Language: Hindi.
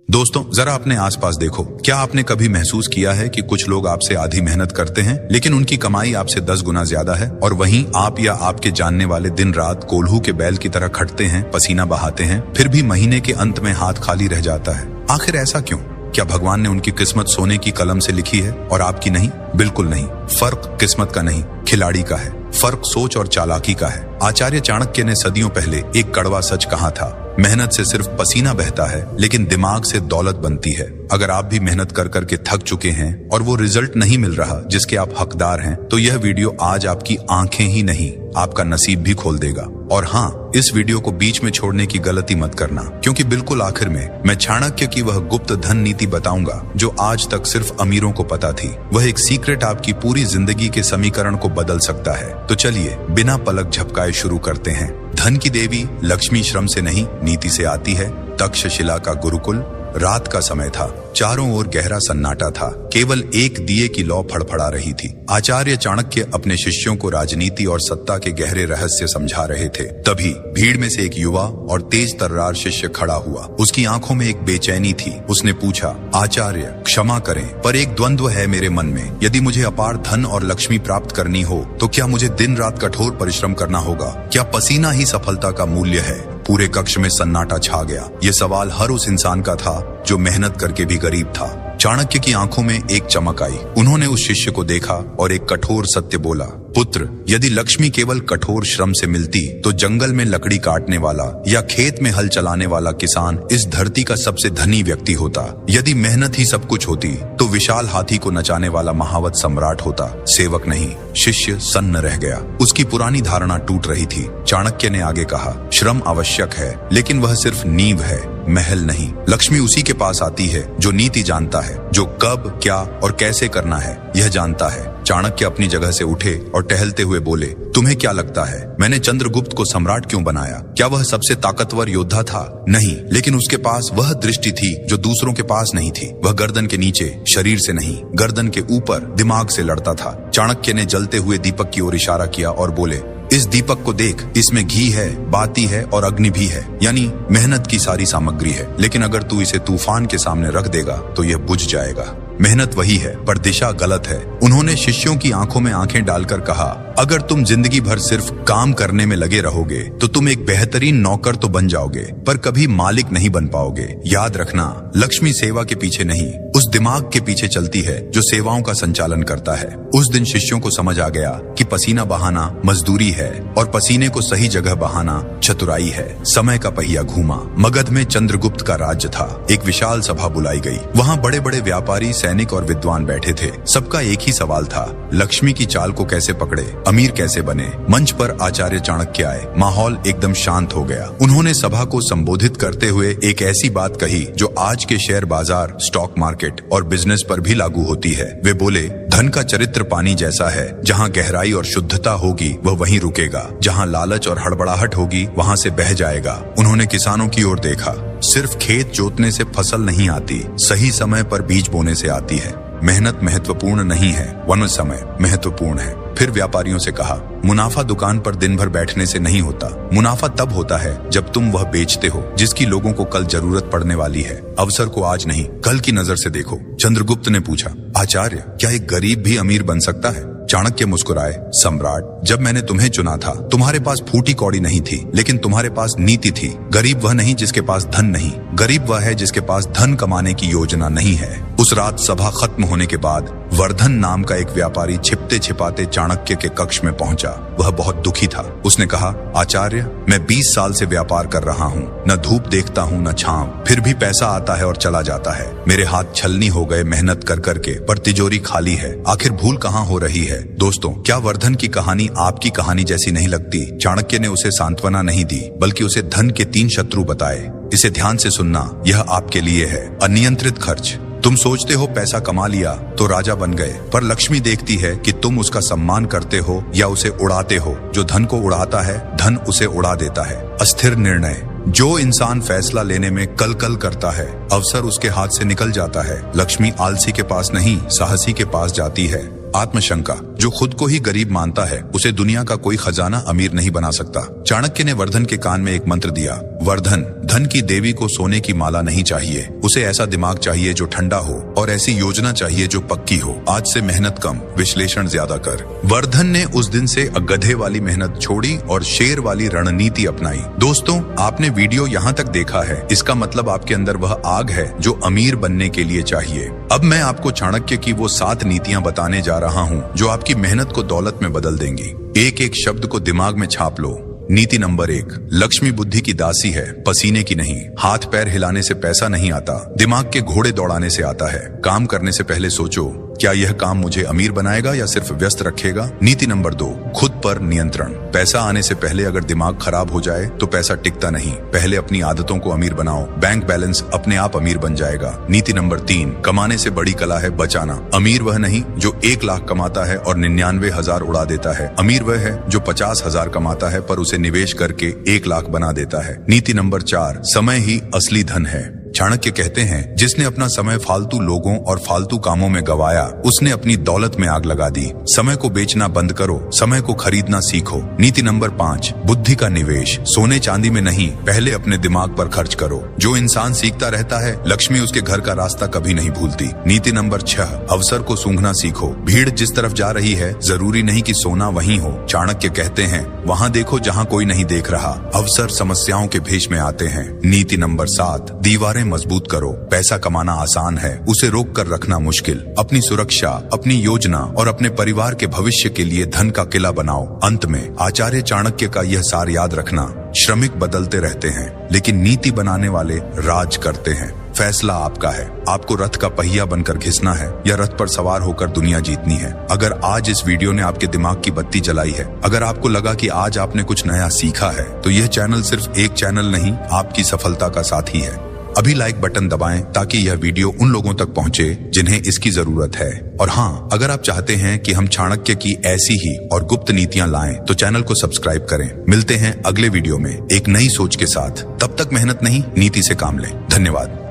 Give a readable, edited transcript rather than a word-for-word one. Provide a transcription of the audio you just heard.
दोस्तों, जरा अपने आसपास देखो। क्या आपने कभी महसूस किया है कि कुछ लोग आपसे आधी मेहनत करते हैं लेकिन उनकी कमाई आपसे 10 गुना ज्यादा है, और वहीं आप या आपके जानने वाले दिन रात कोल्हू के बैल की तरह खटते हैं, पसीना बहाते हैं, फिर भी महीने के अंत में हाथ खाली रह जाता है। आखिर ऐसा क्यों? क्या भगवान ने उनकी किस्मत सोने की कलम से लिखी है और आपकी नहीं? बिल्कुल नहीं। फर्क किस्मत का नहीं, खिलाड़ी का है। फर्क सोच और चालाकी का है। आचार्य चाणक्य ने सदियों पहले एक कड़वा सच कहा था, मेहनत से सिर्फ पसीना बहता है लेकिन दिमाग से दौलत बनती है। अगर आप भी मेहनत कर करके थक चुके हैं और वो रिजल्ट नहीं मिल रहा जिसके आप हकदार हैं, तो यह वीडियो आज आपकी आंखें ही नहीं, आपका नसीब भी खोल देगा। और हाँ, इस वीडियो को बीच में छोड़ने की गलती मत करना, क्योंकि बिल्कुल आखिर में मैं चाणक्य की वह गुप्त धन नीति बताऊंगा जो आज तक सिर्फ अमीरों को पता थी। वह एक सीक्रेट आपकी पूरी जिंदगी के समीकरण को बदल सकता है। तो चलिए बिना पलक झपकाए शुरू करते हैं। धन की देवी लक्ष्मी श्रम से नहीं, नीति से आती है। तक्षशिला का गुरुकुल। रात का समय था, चारों ओर गहरा सन्नाटा था, केवल एक दिए की लौ फड़फड़ा रही थी। आचार्य चाणक्य अपने शिष्यों को राजनीति और सत्ता के गहरे रहस्य समझा रहे थे। तभी भीड़ में से एक युवा और तेज तर्रार शिष्य खड़ा हुआ। उसकी आंखों में एक बेचैनी थी। उसने पूछा, आचार्य क्षमा करें, पर एक द्वंद्व है मेरे मन में। यदि मुझे अपार धन और लक्ष्मी प्राप्त करनी हो तो क्या मुझे दिन रात कठोर परिश्रम करना होगा? क्या पसीना ही सफलता का मूल्य है? पूरे कक्ष में सन्नाटा छा गया। ये सवाल हर उस इंसान का था जो मेहनत करके भी गरीब था। चाणक्य की आंखों में एक चमक आई। उन्होंने उस शिष्य को देखा और एक कठोर सत्य बोला, पुत्र, यदि लक्ष्मी केवल कठोर श्रम से मिलती तो जंगल में लकड़ी काटने वाला या खेत में हल चलाने वाला किसान इस धरती का सबसे धनी व्यक्ति होता। यदि मेहनत ही सब कुछ होती तो विशाल हाथी को नचाने वाला महावत सम्राट होता, सेवक नहीं। शिष्य सन्न रह गया। उसकी पुरानी धारणा टूट रही थी। चाणक्य ने आगे कहा, श्रम आवश्यक है लेकिन वह सिर्फ नींव है, महल नहीं। लक्ष्मी उसी के पास आती है जो नीति जानता है, जो कब, क्या और कैसे करना है यह जानता है। चाणक्य अपनी जगह से उठे और टहलते हुए बोले, तुम्हें क्या लगता है मैंने चंद्रगुप्त को सम्राट क्यों बनाया? क्या वह सबसे ताकतवर योद्धा था? नहीं, लेकिन उसके पास वह दृष्टि थी जो दूसरों के पास नहीं थी। वह गर्दन के नीचे, शरीर से नहीं, गर्दन के ऊपर, दिमाग से लड़ता था। चाणक्य ने जलते हुए दीपक की ओर इशारा किया और बोले, इस दीपक को देख, इसमें घी है, बाती है और अग्नि भी है, यानी मेहनत की सारी सामग्री है। लेकिन अगर तू इसे तूफान के सामने रख देगा तो यह बुझ जाएगा। मेहनत वही है पर दिशा गलत है। उन्होंने शिष्यों की आंखों में आंखें डालकर कहा, अगर तुम जिंदगी भर सिर्फ काम करने में लगे रहोगे तो तुम एक बेहतरीन नौकर तो बन जाओगे पर कभी मालिक नहीं बन पाओगे। याद रखना, लक्ष्मी सेवा के पीछे नहीं, उस दिमाग के पीछे चलती है जो सेवाओं का संचालन करता है। उस दिन शिष्यों को समझ आ गया कि पसीना बहाना मजदूरी है और पसीने को सही जगह बहाना चतुराई है। समय का पहिया घूमा। मगध में चंद्रगुप्त का राज्य था। एक विशाल सभा बुलाई गई। वहाँ बड़े बड़े व्यापारी, सैनिक और विद्वान बैठे थे। सबका एक ही सवाल था, लक्ष्मी की चाल को कैसे पकड़े, अमीर कैसे बने। मंच पर आचार्य चाणक्य आए। माहौल एकदम शांत हो गया। उन्होंने सभा को संबोधित करते हुए एक ऐसी बात कही जो आज के शेयर बाजार, स्टॉक मार्केट और बिजनेस पर भी लागू होती है। वे बोले, धन का चरित्र पानी जैसा है, जहाँ गहराई और शुद्धता होगी वह वहीं रुकेगा, जहाँ लालच और हड़बड़ाहट होगी वहाँ से बह जाएगा। उन्होंने किसानों की ओर देखा। सिर्फ खेत जोतने से फसल नहीं आती, सही समय पर बीज बोने से आती है। मेहनत महत्वपूर्ण नहीं है, वरन समय महत्वपूर्ण है। फिर व्यापारियों से कहा, मुनाफा दुकान पर दिन भर बैठने से नहीं होता। मुनाफा तब होता है जब तुम वह बेचते हो जिसकी लोगों को कल जरूरत पड़ने वाली है। अवसर को आज नहीं, कल की नजर से देखो। चंद्रगुप्त ने पूछा, आचार्य, क्या एक गरीब भी अमीर बन सकता है? चाणक्य मुस्कुराए, सम्राट, जब मैंने तुम्हें चुना था तुम्हारे पास फूटी कौड़ी नहीं थी, लेकिन तुम्हारे पास नीति थी। गरीब वह नहीं जिसके पास धन नहीं, गरीब वह है जिसके पास धन कमाने की योजना नहीं है। उस रात सभा खत्म होने के बाद वर्धन नाम का एक व्यापारी छिपते छिपाते चाणक्य के कक्ष में पहुंचा। वह बहुत दुखी था। उसने कहा, आचार्य, मैं 20 साल से व्यापार कर रहा हूँ, न धूप देखता हूँ न छांव, फिर भी पैसा आता है और चला जाता है। मेरे हाथ छलनी हो गए मेहनत कर करके, पर तिजोरी खाली है। आखिर भूल कहाँ हो रही है? दोस्तों, क्या वर्धन की कहानी आपकी कहानी जैसी नहीं लगती? चाणक्य ने उसे सांत्वना नहीं दी, बल्कि उसे धन के 3 शत्रु बताए। इसे ध्यान से सुनना, यह आपके लिए है। अनियंत्रित खर्च। तुम सोचते हो पैसा कमा लिया तो राजा बन गए, पर लक्ष्मी देखती है कि तुम उसका सम्मान करते हो या उसे उड़ाते हो। जो धन को उड़ाता है, धन उसे उड़ा देता है। अस्थिर निर्णय। जो इंसान फैसला लेने में कल कल करता है, अवसर उसके हाथ से निकल जाता है। लक्ष्मी आलसी के पास नहीं, साहसी के पास जाती है। आत्मशंका, जो खुद को ही गरीब मानता है उसे दुनिया का कोई खजाना अमीर नहीं बना सकता। चाणक्य ने वर्धन के कान में एक मंत्र दिया, वर्धन, धन की देवी को सोने की माला नहीं चाहिए, उसे ऐसा दिमाग चाहिए जो ठंडा हो और ऐसी योजना चाहिए जो पक्की हो। आज से मेहनत कम, विश्लेषण ज्यादा कर। वर्धन ने उस दिन से गधे वाली मेहनत छोड़ी और शेर वाली रणनीति अपनाई। दोस्तों, आपने वीडियो यहाँ तक देखा है, इसका मतलब आपके अंदर वह आग है जो अमीर बनने के लिए चाहिए। अब मैं आपको चाणक्य की वो 7 नीतियां बताने जा रहा हूँ जो आपकी मेहनत को दौलत में बदल देंगी। एक एक शब्द को दिमाग में छाप लो। नीति नंबर 1, लक्ष्मी बुद्धि की दासी है, पसीने की नहीं। हाथ पैर हिलाने से पैसा नहीं आता, दिमाग के घोड़े दौड़ाने से आता है। काम करने से पहले सोचो, क्या यह काम मुझे अमीर बनाएगा या सिर्फ व्यस्त रखेगा। नीति नंबर 2, खुद पर नियंत्रण। पैसा आने से पहले अगर दिमाग खराब हो जाए तो पैसा टिकता नहीं। पहले अपनी आदतों को अमीर बनाओ, बैंक बैलेंस अपने आप अमीर बन जाएगा। नीति नंबर 3, कमाने से बड़ी कला है बचाना। अमीर वह नहीं जो 1 लाख कमाता है और 99,000 उड़ा देता है। अमीर वह है जो 50,000 कमाता है पर उसे निवेश करके 1 लाख बना देता है। नीति नंबर 4, समय ही असली धन है। चाणक्य कहते हैं, जिसने अपना समय फालतू लोगों और फालतू कामों में गवाया, उसने अपनी दौलत में आग लगा दी। समय को बेचना बंद करो, समय को खरीदना सीखो। नीति नंबर 5, बुद्धि का निवेश। सोने चांदी में नहीं, पहले अपने दिमाग पर खर्च करो। जो इंसान सीखता रहता है, लक्ष्मी उसके घर का रास्ता कभी नहीं भूलती। नीति नंबर 6, अवसर को सूंघना सीखो। भीड़ जिस तरफ जा रही है, जरूरी नहीं कि सोना वहीं हो। चाणक्य कहते हैं, वहां देखो जहां कोई नहीं देख रहा। अवसर समस्याओं के भेष में आते हैं। नीति नंबर 7, दीवारें मजबूत करो। पैसा कमाना आसान है, उसे रोक कर रखना मुश्किल। अपनी सुरक्षा, अपनी योजना और अपने परिवार के भविष्य के लिए धन का किला बनाओ। अंत में आचार्य चाणक्य का यह सार याद रखना, श्रमिक बदलते रहते हैं लेकिन नीति बनाने वाले राज करते हैं। फैसला आपका है, आपको रथ का पहिया बनकर घिसना है या रथ पर सवार होकर दुनिया जीतनी है। अगर आज इस वीडियो ने आपके दिमाग की बत्ती जलाई है, अगर आपको लगा कि आज आपने कुछ नया सीखा है, तो यह चैनल सिर्फ एक चैनल नहीं, आपकी सफलता का साथी है। अभी लाइक बटन दबाएं ताकि यह वीडियो उन लोगों तक पहुंचे जिन्हें इसकी जरूरत है। और हाँ, अगर आप चाहते हैं कि हम चाणक्य की ऐसी ही और गुप्त नीतियां लाएं, तो चैनल को सब्सक्राइब करें। मिलते हैं अगले वीडियो में एक नई सोच के साथ। तब तक मेहनत नहीं, नीति से काम लें। धन्यवाद।